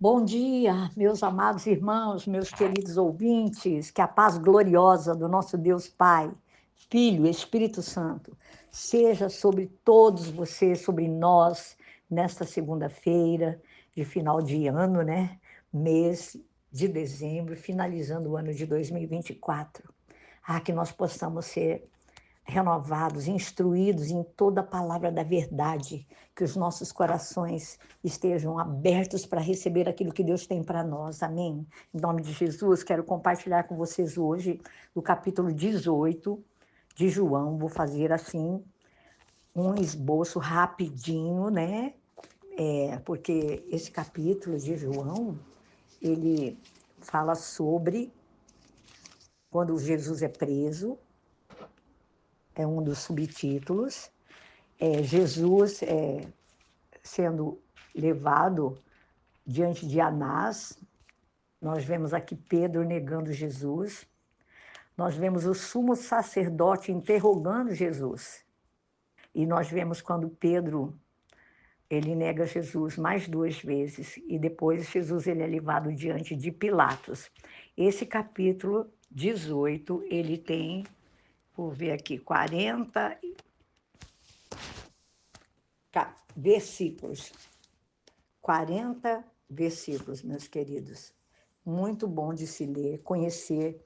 Bom dia, meus amados irmãos, meus queridos ouvintes, que a paz gloriosa do nosso Deus Pai, Filho e Espírito Santo seja sobre todos vocês, sobre nós, nesta segunda-feira de final de ano, né? Mês de dezembro, finalizando o ano de 2024. Que nós possamos ser renovados, instruídos em toda a palavra da verdade, que os nossos corações estejam abertos para receber aquilo que Deus tem para nós. Amém? Em nome de Jesus, quero compartilhar com vocês hoje o capítulo 18 de João. Vou fazer assim um esboço rapidinho, né? Porque esse capítulo de João, ele fala sobre quando Jesus é preso, é um dos subtítulos. Jesus sendo levado diante de Anás. Nós vemos aqui Pedro negando Jesus. Nós vemos o sumo sacerdote interrogando Jesus. E nós vemos quando Pedro ele nega Jesus mais 2 vezes e depois Jesus ele é levado diante de Pilatos. Esse capítulo 18, ele tem, vou ver aqui, 40 versículos. 40 versículos, meus queridos. Muito bom de se ler, conhecer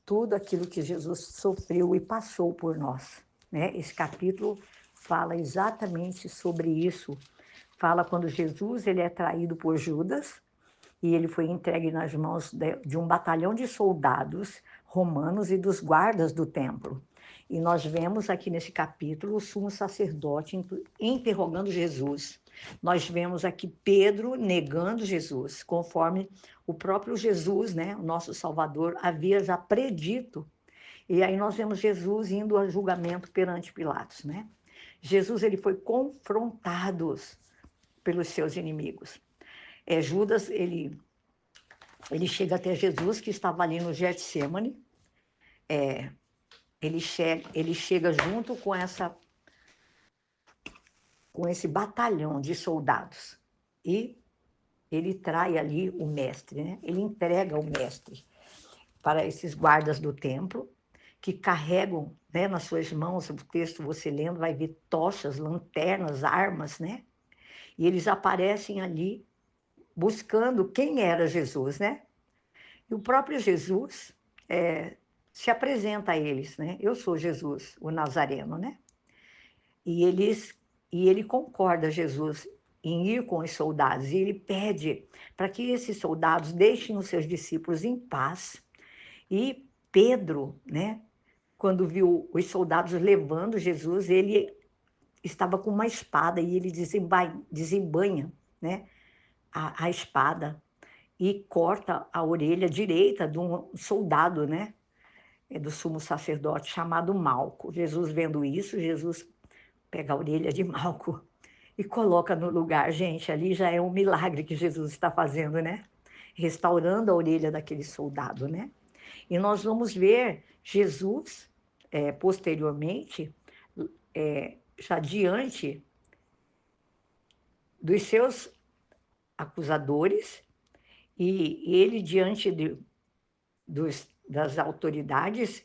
tudo aquilo que Jesus sofreu e passou por nós, né? Esse capítulo fala exatamente sobre isso. Fala quando Jesus ele é traído por Judas e ele foi entregue nas mãos de um batalhão de soldados romanos e dos guardas do templo. E nós vemos aqui nesse capítulo o sumo sacerdote interrogando Jesus. Nós vemos aqui Pedro negando Jesus, conforme o próprio Jesus, né, o nosso Salvador, havia já predito. E aí nós vemos Jesus indo a julgamento perante Pilatos, né? Jesus ele foi confrontado pelos seus inimigos. Judas ele chega até Jesus, que estava ali no Getsêmani. Ele chega junto com esse batalhão de soldados e ele trai ali o mestre, né? Ele entrega o mestre para esses guardas do templo, que carregam, né, nas suas mãos, o texto você lendo, vai ver tochas, lanternas, armas, né? E eles aparecem ali buscando quem era Jesus, né? E o próprio Jesus se apresenta a eles, né? Eu sou Jesus, o Nazareno, né? E ele concorda, Jesus, em ir com os soldados. E ele pede para que esses soldados deixem os seus discípulos em paz. E Pedro, né, quando viu os soldados levando Jesus, ele estava com uma espada e ele desembanha, né, a espada e corta a orelha direita de um soldado, né, do sumo sacerdote chamado Malco. Jesus vendo isso, Jesus pega a orelha de Malco e coloca no lugar. Gente, ali já é um milagre que Jesus está fazendo, né? Restaurando a orelha daquele soldado, né? E nós vamos ver Jesus, posteriormente, já diante dos seus acusadores, e ele diante das autoridades,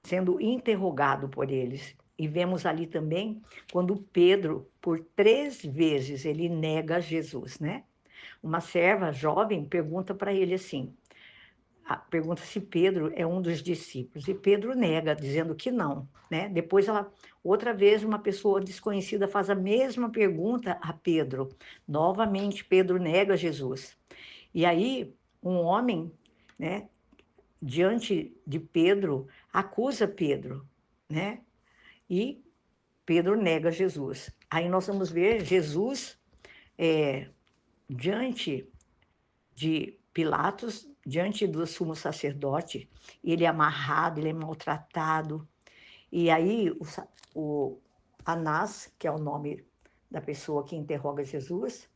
sendo interrogado por eles. E vemos ali também quando Pedro, por 3 vezes, ele nega Jesus, né? Uma serva jovem pergunta para ele assim, pergunta se Pedro é um dos discípulos, e Pedro nega, dizendo que não, né? Depois outra vez, uma pessoa desconhecida faz a mesma pergunta a Pedro. Novamente, Pedro nega Jesus. E aí, um homem, né, diante de Pedro, acusa Pedro, né? E Pedro nega Jesus. Aí nós vamos ver Jesus diante de Pilatos, diante do sumo sacerdote, ele é amarrado, ele é maltratado. E aí o Anás, que é o nome da pessoa que interroga Jesus,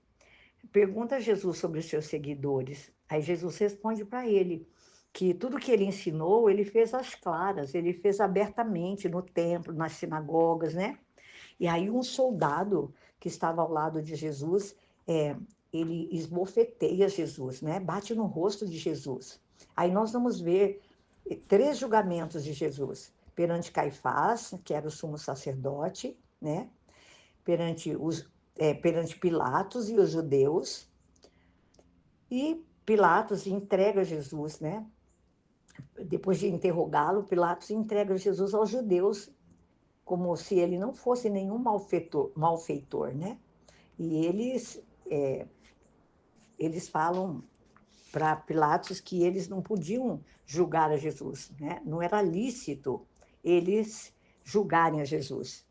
pergunta a Jesus sobre os seus seguidores. Aí Jesus responde para ele que tudo que ele ensinou, ele fez às claras, ele fez abertamente no templo, nas sinagogas, né? E aí um soldado que estava ao lado de Jesus ele esbofeteia Jesus, né? Bate no rosto de Jesus. Aí nós vamos ver 3 julgamentos de Jesus. Perante Caifás, que era o sumo sacerdote, né? Perante Pilatos e os judeus. E Pilatos entrega Jesus, né? Depois de interrogá-lo, Pilatos entrega Jesus aos judeus, como se ele não fosse nenhum malfeitor, né? E eles falam para Pilatos que eles não podiam julgar a Jesus, né? Não era lícito eles julgarem a Jesus.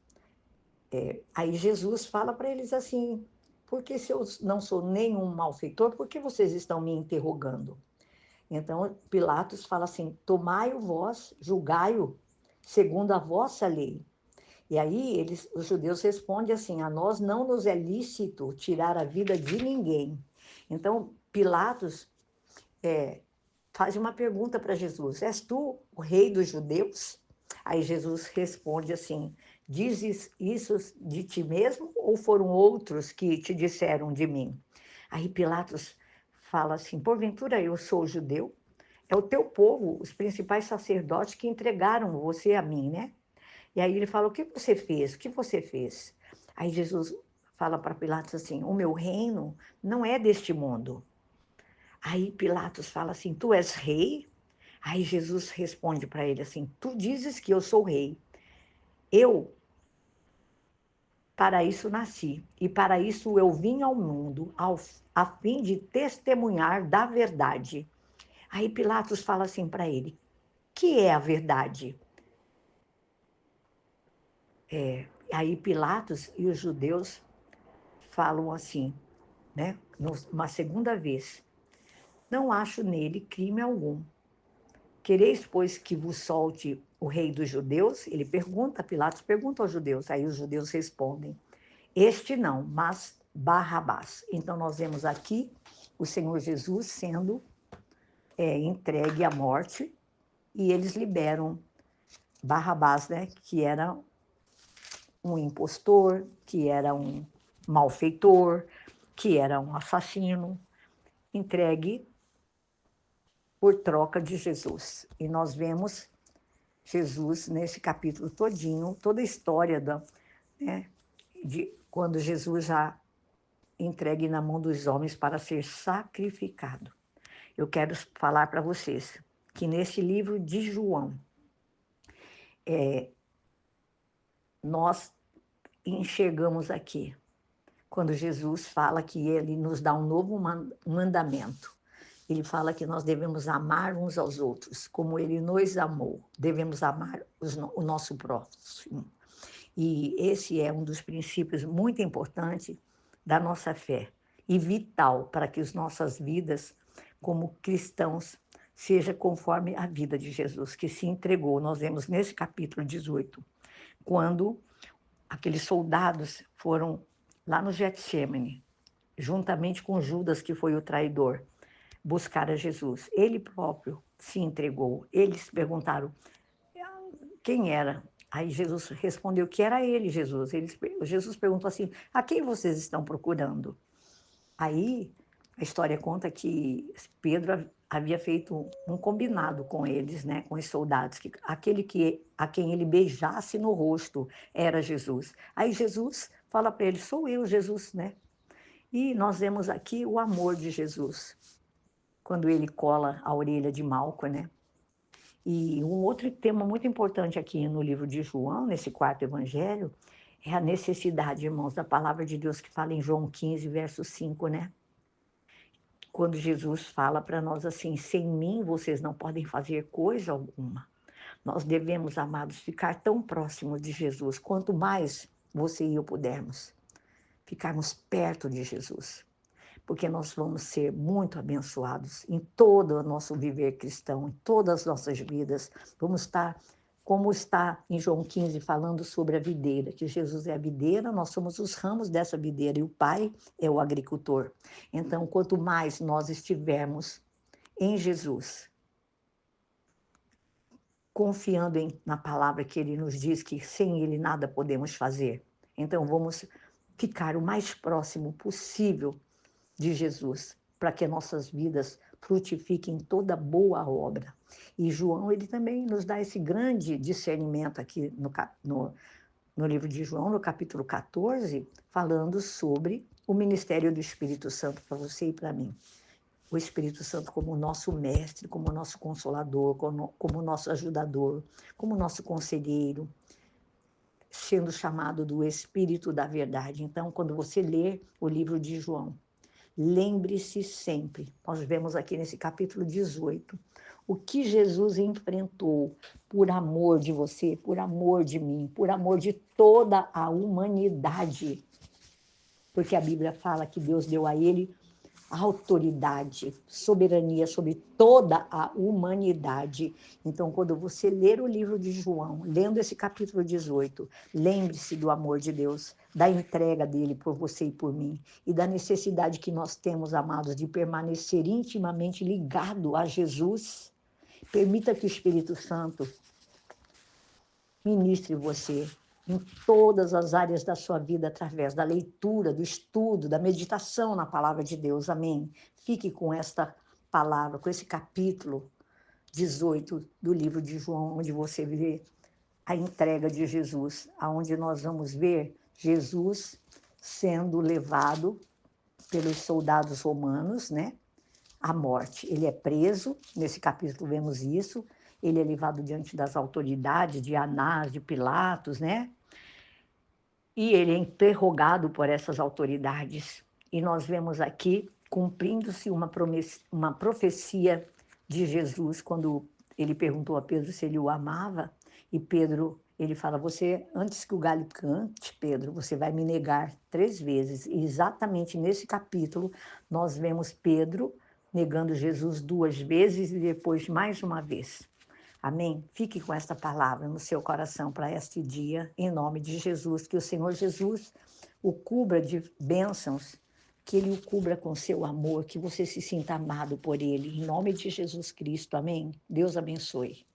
Aí Jesus fala para eles assim: porque se eu não sou nenhum malfeitor, por que vocês estão me interrogando? Então Pilatos fala assim: tomai-o vós, julgai-o segundo a vossa lei. E aí os judeus respondem assim: a nós não nos é lícito tirar a vida de ninguém. Então Pilatos faz uma pergunta para Jesus: és tu o rei dos judeus? Aí Jesus responde assim: dizes isso de ti mesmo ou foram outros que te disseram de mim? Aí Pilatos fala assim: porventura eu sou judeu? É o teu povo, os principais sacerdotes que entregaram você a mim, né? E aí ele fala: o que você fez? O que você fez? Aí Jesus fala para Pilatos assim: o meu reino não é deste mundo. Aí Pilatos fala assim: tu és rei? Aí Jesus responde para ele assim: tu dizes que eu sou rei. Eu para isso nasci, e para isso eu vim ao mundo, a fim de testemunhar da verdade. Aí Pilatos fala assim para ele: que é a verdade? Aí Pilatos e os judeus falam assim, né? Uma segunda vez: não acho nele crime algum. Quereis, pois, que vos solte o rei dos judeus? Ele pergunta, Pilatos pergunta aos judeus, aí os judeus respondem: este não, mas Barrabás. Então nós vemos aqui o Senhor Jesus sendo entregue à morte, e eles liberam Barrabás, né, que era um impostor, que era um malfeitor, que era um assassino, entregue por troca de Jesus. E nós vemos Jesus nesse capítulo todinho, toda a história né, de quando Jesus já entregue na mão dos homens para ser sacrificado. Eu quero falar para vocês que nesse livro de João, nós enxergamos aqui, quando Jesus fala que ele nos dá um novo mandamento. Ele fala que nós devemos amar uns aos outros, como ele nos amou. Devemos amar o nosso próximo. E esse é um dos princípios muito importantes da nossa fé e vital para que as nossas vidas, como cristãos, seja conforme a vida de Jesus, que se entregou. Nós vemos nesse capítulo 18, quando aqueles soldados foram lá no Getsemane, juntamente com Judas, que foi o traidor, buscar a Jesus. Ele próprio se entregou. Eles perguntaram quem era. Aí Jesus respondeu que era ele, Jesus. Jesus perguntou assim: a quem vocês estão procurando? Aí a história conta que Pedro havia feito um combinado com eles, né, com os soldados, que aquele a quem ele beijasse no rosto era Jesus. Aí Jesus fala para ele: sou eu, Jesus, né? E nós vemos aqui o amor de Jesus, quando ele cola a orelha de Malco, né? E um outro tema muito importante aqui no livro de João, nesse quarto evangelho, é a necessidade, irmãos, da palavra de Deus que fala em João 15, verso 5, né? Quando Jesus fala para nós assim: sem mim vocês não podem fazer coisa alguma. Nós devemos, amados, ficar tão próximos de Jesus, quanto mais você e eu pudermos, ficarmos perto de Jesus, porque nós vamos ser muito abençoados em todo o nosso viver cristão, em todas as nossas vidas. Vamos estar, como está em João 15, falando sobre a videira, que Jesus é a videira, nós somos os ramos dessa videira e o Pai é o agricultor. Então, quanto mais nós estivermos em Jesus, confiando na palavra que Ele nos diz que sem Ele nada podemos fazer, então vamos ficar o mais próximo possível de Jesus, para que nossas vidas frutifiquem toda boa obra. E João, ele também nos dá esse grande discernimento aqui no livro de João, no capítulo 14, falando sobre o ministério do Espírito Santo para você e para mim. O Espírito Santo como nosso mestre, como nosso consolador, como nosso ajudador, como nosso conselheiro, sendo chamado do Espírito da Verdade. Então, quando você ler o livro de João, lembre-se sempre, nós vemos aqui nesse capítulo 18, o que Jesus enfrentou por amor de você, por amor de mim, por amor de toda a humanidade. Porque a Bíblia fala que Deus deu a ele autoridade, soberania sobre toda a humanidade. Então, quando você ler o livro de João, lendo esse capítulo 18, lembre-se do amor de Deus, da entrega dele por você e por mim, e da necessidade que nós temos, amados, de permanecer intimamente ligado a Jesus. Permita que o Espírito Santo ministre você em todas as áreas da sua vida, através da leitura, do estudo, da meditação na palavra de Deus. Amém? Fique com esta palavra, com esse capítulo 18 do livro de João, onde você vê a entrega de Jesus, aonde nós vamos ver Jesus sendo levado pelos soldados romanos, né, à morte. Ele é preso, nesse capítulo vemos isso, ele é levado diante das autoridades de Anás, de Pilatos, né? E ele é interrogado por essas autoridades. E nós vemos aqui cumprindo-se uma profecia de Jesus, quando ele perguntou a Pedro se ele o amava, e Pedro, ele fala, você, antes que o galho cante, Pedro, você vai me negar 3 vezes. E exatamente nesse capítulo, nós vemos Pedro negando Jesus 2 vezes e depois mais uma vez. Amém? Fique com esta palavra no seu coração para este dia, em nome de Jesus. Que o Senhor Jesus o cubra de bênçãos, que Ele o cubra com seu amor, que você se sinta amado por Ele. Em nome de Jesus Cristo. Amém? Deus abençoe.